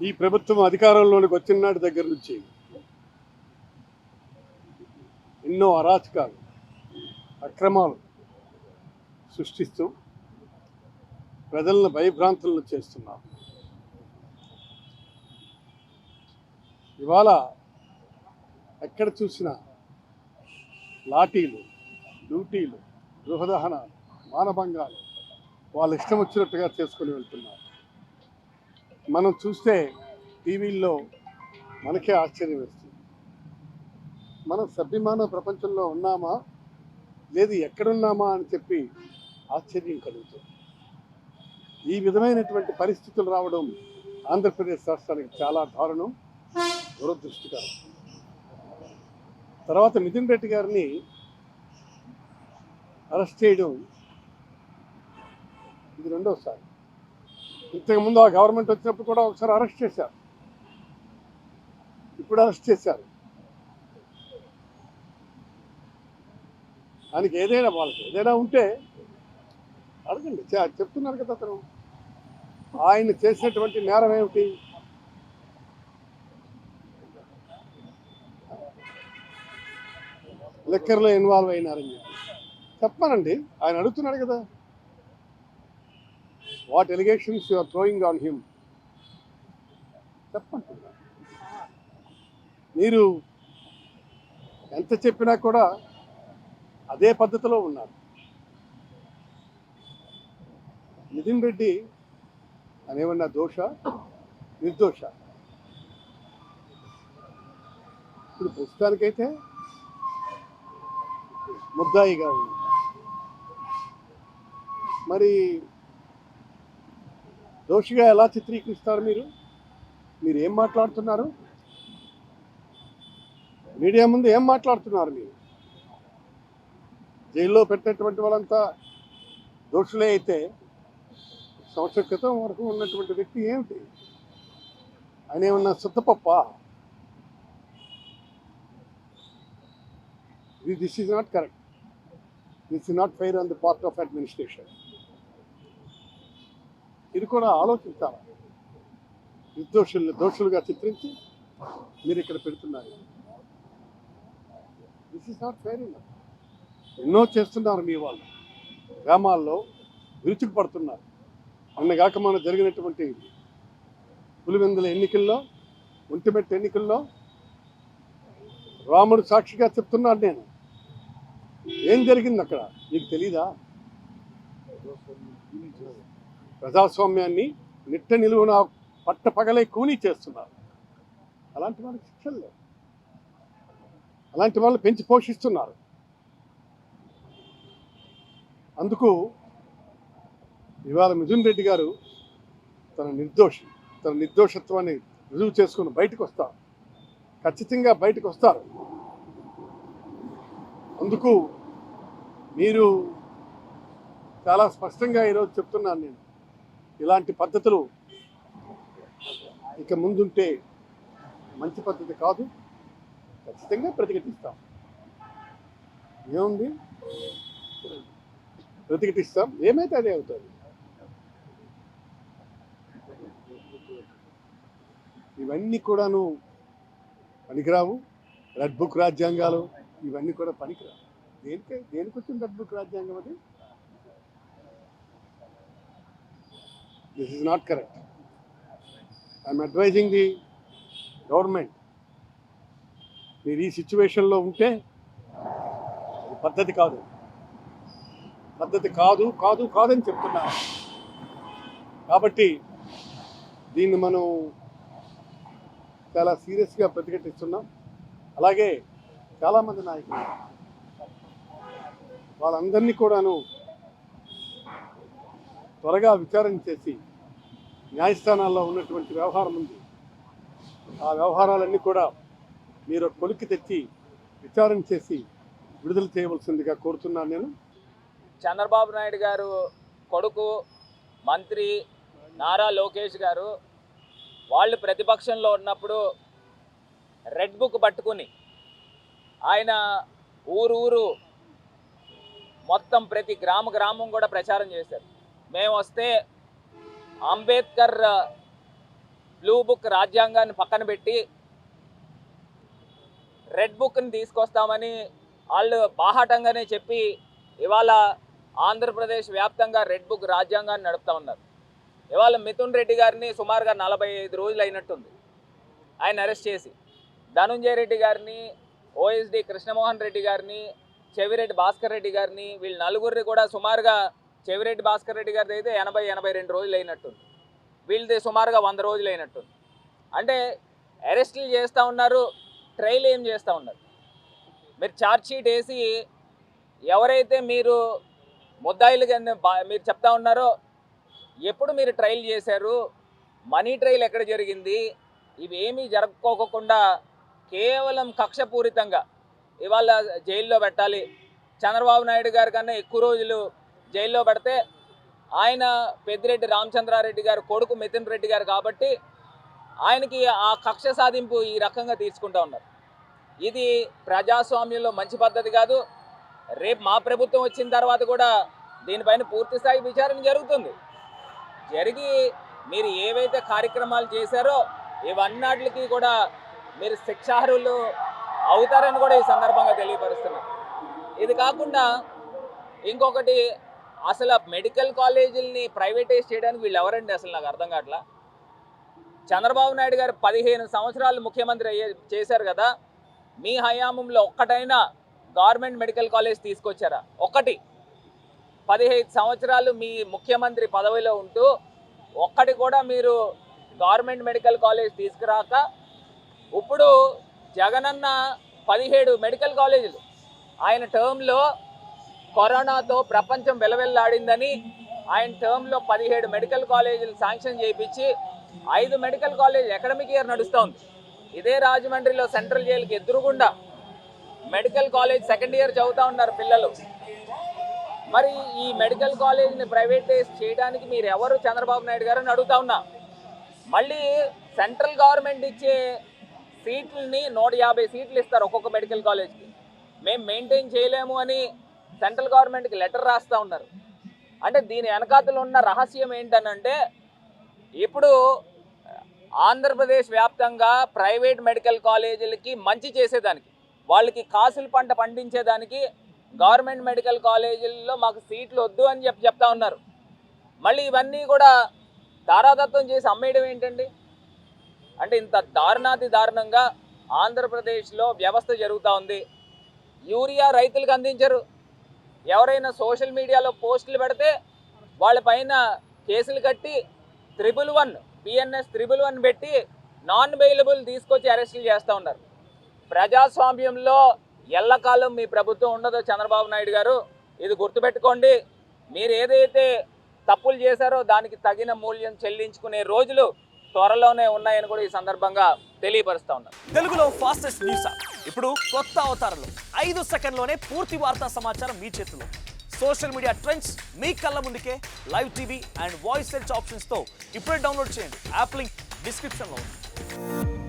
ఈ ప్రభుత్వం అధికారంలోనికి వచ్చిన నాటి దగ్గర నుంచి ఎన్నో అరాచకాలు, అక్రమాలు సృష్టిస్తూ ప్రజలను భయభ్రాంతులను చేస్తున్నారు. ఇవాళ ఎక్కడ చూసినా లాఠీలు, డ్యూటీలు, గృహదహనాలు, మానభంగాలు వాళ్ళు ఇష్టం వచ్చినట్టుగా చేసుకొని వెళ్తున్నారు. మనం చూస్తే టీవీల్లో మనకే ఆశ్చర్యం వేస్తుంది. మనం సభ్యమాన ప్రపంచంలో ఉన్నామా లేదు ఎక్కడున్నామా అని చెప్పి ఆశ్చర్యం కలుగుతుంది. ఈ విధమైనటువంటి పరిస్థితులు రావడం ఆంధ్రప్రదేశ్ రాష్ట్రానికి చాలా దారుణం, దురదృష్టకరం. తర్వాత మిథున్ రెడ్డి గారిని అరెస్ట్ చేయడం ఇది రెండోసారి. ఇంతకుముందు ఆ గవర్నమెంట్ వచ్చినప్పుడు కూడా ఒకసారి అరెస్ట్ చేశారు, ఇప్పుడు అరెస్ట్ చేశారు. ఆయనకి వాళ్ళకి ఏదైనా ఉంటే అడగండి, చెప్తున్నారు కదా. అతను ఆయన చేసినటువంటి నేరం ఏమిటి? లెక్కర్లో ఇన్వాల్వ్ అయినారని చెప్పానండి. ఆయన అడుగుతున్నాడు కదా, what allegations you are throwing on him చెప్పంటున్నా. మీరు ఎంత చెప్పినా కూడా అదే పద్ధతిలో ఉన్నారు. నితిన్ రెడ్డి అనేమన్నా దోష, నిర్దోష? ఇప్పుడు ప్రస్తుతానికైతే ముద్దాయిగా ఉంది. మరి దోషిగా ఎలా చిత్రీకరిస్తారు మీరు? మీరు ఏం మాట్లాడుతున్నారు? మీడియా ముందు ఏం మాట్లాడుతున్నారు? మీరు జైల్లో పెట్టినటువంటి వాళ్ళంతా దోషులే అయితే సంవత్సరం క్రితం వరకు ఉన్నటువంటి వ్యక్తి ఏమిటి? ఆయన ఏమన్నా సుత్తపప్ప? This is not correct. This is not fair on the part of administration. ఇది కూడా ఆలోచించాలి. దోషులుగా చిత్రించి మీరు ఇక్కడ పెడుతున్నారు. This is not fair enough. ఎన్నో చేస్తున్నారు మీ వాళ్ళు, గ్రామాల్లో విరుచుకు పడుతున్నారు. అన్నగాక మన జరిగినటువంటి పులివెందుల ఎన్నికల్లో, ఒంటిమెట్టు ఎన్నికల్లో రాముడు సాక్షిగా చెప్తున్నాను నేను. ఏం జరిగింది అక్కడ మీకు తెలీదా? ప్రజాస్వామ్యాన్ని నిట్ట నిలువున పట్ట పగలే కూనీ చేస్తున్నారు. అలాంటి వాళ్ళకి శిక్షలు లేవు. అలాంటి వాళ్ళు పెంచి పోషిస్తున్నారు. అందుకు ఇవాళ మిథున్ రెడ్డి గారు తన నిర్దోషత్వాన్ని రుజువు చేసుకుని బయటకు వస్తారు. ఖచ్చితంగా బయటకు వస్తారు. అందుకు మీరు చాలా స్పష్టంగా ఈరోజు చెప్తున్నాను నేను, ఇలాంటి పద్ధతులు ఇక ముందుంటే మంచి పద్ధతి కాదు. ఖచ్చితంగా ప్రతిఘటిస్తాం. ఏముంది, ప్రతిఘటిస్తాం. ఏమైతే అదే అవుతుంది. ఇవన్నీ కూడాను పనికిరావు. రెడ్ బుక్ రాజ్యాంగాలు ఇవన్నీ కూడా పనికిరావు. దేనికి వచ్చింది రెడ్ బుక్ రాజ్యాంగం? అది this is not correct. I'm advising the government. మీరు ఈ సిచ్యువేషన్లో ఉంటే పద్ధతి కాదు, కాదని చెప్తున్నారు. కాబట్టి దీన్ని మనం చాలా సీరియస్గా ప్రతిఘటిస్తున్నాం. అలాగే చాలామంది నాయకులు వాళ్ళందరినీ కూడాను త్వరగా విచారణ చేసి, న్యాయస్థానాల్లో ఉన్నటువంటి వ్యవహారం ఉంది, ఆ వ్యవహారాలన్నీ కూడా మీరు కొలిక్కి తెచ్చి విచారణ చేసి విడుదల చేయవలసిందిగా కోరుతున్నాను నేను. చంద్రబాబు నాయుడు గారు కొడుకు మంత్రి నారా లోకేష్ గారు వాళ్ళు ప్రతిపక్షంలో ఉన్నప్పుడు రెడ్ బుక్ పట్టుకుని ఆయన ఊరు మొత్తం ప్రతి గ్రామం కూడా ప్రచారం చేశారు. మేము వస్తే అంబేద్కర్ బ్లూ బుక్ రాజ్యాంగాన్ని పక్కన పెట్టి రెడ్ బుక్ని తీసుకొస్తామని వాళ్ళు బాహాటంగానే చెప్పి ఇవాళ ఆంధ్రప్రదేశ్ వ్యాప్తంగా రెడ్ బుక్ రాజ్యాంగాన్ని నడుపుతా ఉన్నారు. ఇవాళ మిథున్ రెడ్డి గారిని సుమారుగా 45 రోజులు అయినట్టుంది ఆయన అరెస్ట్ చేసి. ధనుంజయ రెడ్డి గారిని, ఓఎస్డి కృష్ణమోహన్ రెడ్డి గారిని, చెవిరెడ్డి భాస్కర్ రెడ్డి గారిని, వీళ్ళు నలుగురిని కూడా సుమారుగా చెవిరెడ్డి భాస్కర్ రెడ్డి గారిది అయితే 80-82 రోజులు అయినట్టుంది. వీళ్ళది సుమారుగా 100 రోజులు అయినట్టుంది. అంటే అరెస్టులు చేస్తూ ఉన్నారు, ట్రయల్ ఏం చేస్తూ ఉన్నారు. మీరు ఛార్జ్ షీట్ వేసి ఎవరైతే మీరు ముద్దాయిలు మీరు చెప్తా ఉన్నారో ఎప్పుడు మీరు ట్రయల్ చేశారు, మనీ ట్రయల్ ఎక్కడ జరిగింది, ఇవేమీ జరుపుకోకుండా కేవలం కక్షపూరితంగా ఇవాళ జైల్లో పెట్టాలి, చంద్రబాబు నాయుడు గారి కన్నా ఎక్కువ రోజులు జైల్లో పెడితే ఆయన పెద్దిరెడ్డి రామచంద్రారెడ్డి గారు కొడుకు మిథున్ రెడ్డి గారు కాబట్టి ఆయనకి ఆ కక్ష సాధింపు ఈ రకంగా తీసుకుంటూ ఉన్నారు. ఇది ప్రజాస్వామ్యంలో మంచి పద్ధతి కాదు. రేపు మా ప్రభుత్వం వచ్చిన తర్వాత కూడా దీనిపైన పూర్తి స్థాయి విచారణ జరుగుతుంది. జరిగి మీరు ఏవైతే కార్యక్రమాలు చేశారో ఇవన్నిటికి కూడా మీరు శిక్షార్హులు అవుతారని కూడా ఈ సందర్భంగా తెలియపరుస్తున్నారు. ఇది కాకుండా ఇంకొకటి, అసలు మెడికల్ కాలేజీలని ప్రైవేటైజ్ చేయడానికి వీళ్ళు ఎవరండి అసలు నాకు అర్థం కావట్లా. చంద్రబాబు నాయుడు గారు 15 సంవత్సరాలు ముఖ్యమంత్రి చేశారు కదా, మీ హయాంలో ఒక్కటైనా గవర్నమెంట్ మెడికల్ కాలేజ్ తీసుకొచ్చారా? ఒక్కటి. 15 సంవత్సరాలు మీ ముఖ్యమంత్రి పదవిలో ఉంటూ ఒక్కటి కూడా మీరు గవర్నమెంట్ మెడికల్ కాలేజ్ తీసుకురాక ఇప్పుడు జగనన్న 17 మెడికల్ కాలేజీలు ఆయన టర్మ్లో కరోనాతో ప్రపంచం వెలవెల్లాడిందని ఆయన టర్మ్లో 17 మెడికల్ కాలేజీలు శాంక్షన్ చేయించి 5 మెడికల్ కాలేజ్ అకాడమిక్ ఇయర్ నడుస్తోంది. ఇదే రాజమండ్రిలో సెంట్రల్ జైలుకి ఎదురుగుండా మెడికల్ కాలేజ్ సెకండ్ ఇయర్ చదువుతూ ఉన్నారు పిల్లలు. మరి ఈ మెడికల్ కాలేజ్ని ప్రైవేటైజ్ చేయడానికి మీరు ఎవరు చంద్రబాబు నాయుడు గారు అని అడుగుతా ఉన్నా. మళ్ళీ సెంట్రల్ గవర్నమెంట్ ఇచ్చే సీట్లని 150 సీట్లు ఇస్తారు ఒక్కొక్క మెడికల్ కాలేజ్కి. మేము మెయింటైన్ చేయలేము అని సెంట్రల్ గవర్నమెంట్కి లెటర్ రాస్తూ ఉన్నారు. అంటే దీని వెనకాతలు ఉన్న రహస్యం ఏంటనంటే, ఇప్పుడు ఆంధ్రప్రదేశ్ వ్యాప్తంగా ప్రైవేట్ మెడికల్ కాలేజీలకి మంచి చేసేదానికి, వాళ్ళకి కాసుల పంట పండించేదానికి గవర్నమెంట్ మెడికల్ కాలేజీల్లో మాకు సీట్లు వద్దు అని చెప్తా ఉన్నారు. మళ్ళీ ఇవన్నీ కూడా దారాదత్తం చేసి అమ్మేయడం ఏంటండి? అంటే ఇంత దారుణాతి దారుణంగా ఆంధ్రప్రదేశ్లో వ్యవస్థ జరుగుతూ ఉంది. యూరియా రైతులకు అందించరు. ఎవరైనా సోషల్ మీడియాలో పోస్టులు పెడితే వాళ్ళపైన కేసులు కట్టి 111 PNS 111 పెట్టి నాన్ బెయిలబుల్ తీసుకొచ్చి అరెస్టులు చేస్తూ ఉన్నారు. ప్రజాస్వామ్యంలో ఎల్లకాలం మీ ప్రభుత్వం ఉండదో చంద్రబాబు నాయుడు గారు, ఇది గుర్తుపెట్టుకోండి. మీరు ఏదైతే తప్పులు చేశారో దానికి తగిన మూల్యం చెల్లించుకునే రోజులు త్వరలోనే ఉన్నాయని కూడా ఈ సందర్భంగా తెలియపరుస్తా ఉన్నారు. తెలుగులో ఫాస్టెస్ట్ న్యూస్ ఇప్పుడు కొత్త అవతారంలో 5 సెకండ్లోనే పూర్తి వార్తా సమాచారం మీ చేతిలో. సోషల్ మీడియా ట్రెండ్స్ మీ కళ్ళ ముందుకే live TV and voice search ఆప్షన్స్తో ఇప్పుడే డౌన్లోడ్ చేయండి. యాప్ లింక్ డిస్క్రిప్షన్లో ఉంది.